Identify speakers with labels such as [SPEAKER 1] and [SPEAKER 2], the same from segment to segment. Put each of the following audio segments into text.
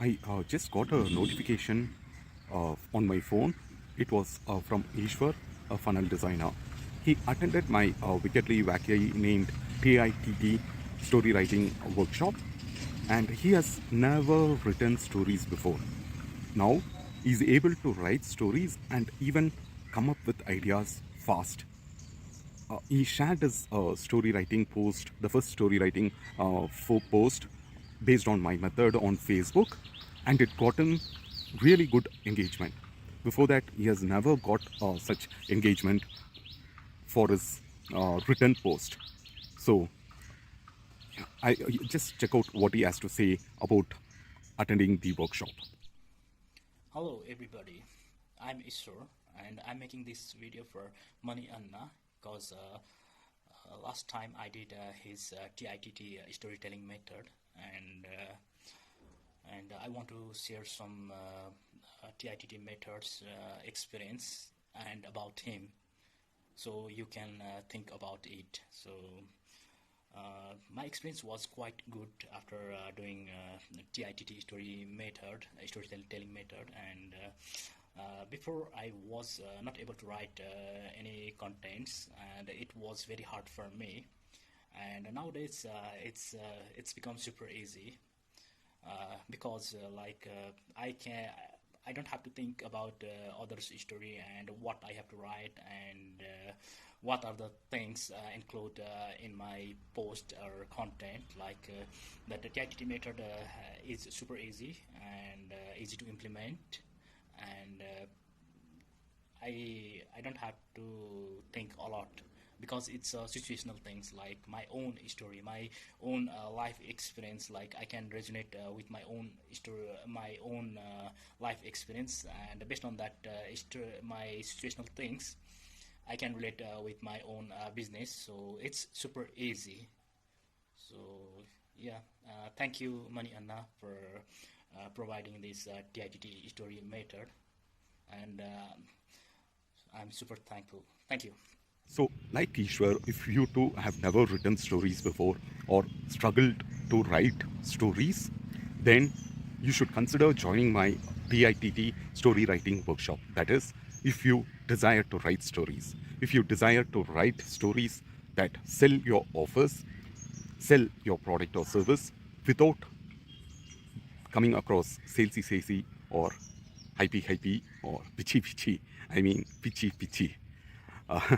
[SPEAKER 1] I just got a notification on my phone. It was from Ishwor, a funnel designer. He attended my wickedly wacky named TITT Storywriting workshop, and he has never written stories before. Now he's able to write stories and even come up with ideas fast. He shared his story writing post, the first story writing post based on my method on Facebook, and it gotten really good engagement. Before that, he has never got such engagement for his written post. So I just check out what he has to say about attending the workshop.
[SPEAKER 2] Hello everybody, I'm Ishwor and I'm making this video for Mani Anna because last time I did his TITT storytelling method and I want to share some TITT methods experience and about him so you can think about it. So my experience was quite good after doing TITT storytelling method, and before I was not able to write any contents, and it was very hard for me. And nowadays it's become super easy because I don't have to think about others' story and what I have to write and what are the things include in my post or content. The TITT method is super easy and easy to implement, and I don't have to think a lot because it's situational things like my own story, my own life experience. Like I can resonate with my own story, my own life experience, and based on that my situational things, I can relate with my own business. So it's super easy. So yeah, thank you, Mani Anna, for providing this TITT story method, and I'm super thankful. Thank you.
[SPEAKER 1] So, like Ishwar, if you too have never written stories before or struggled to write stories, then you should consider joining my TITT story writing workshop. That is, if you desire to write stories, if you desire to write stories that sell your offers, sell your product or service without coming across salesy or hypey or pitchy, I mean pitchy. Uh,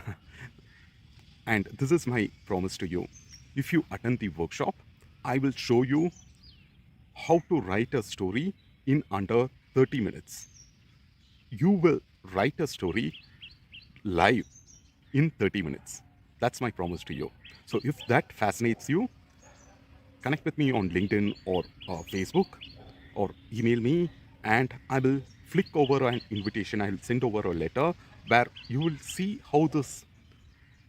[SPEAKER 1] And this is my promise to you. If you attend the workshop, I will show you how to write a story in under 30 minutes. You will write a story live in 30 minutes. That's my promise to you. So if that fascinates you, connect with me on LinkedIn or Facebook or email me, and I will flick over an invitation. I will send over a letter where you will see how this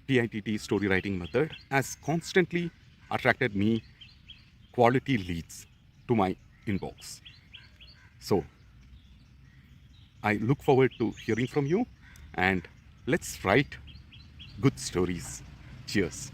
[SPEAKER 1] TITT story writing method has constantly attracted me quality leads to my inbox. So I look forward to hearing from you, and let's write good stories. Cheers.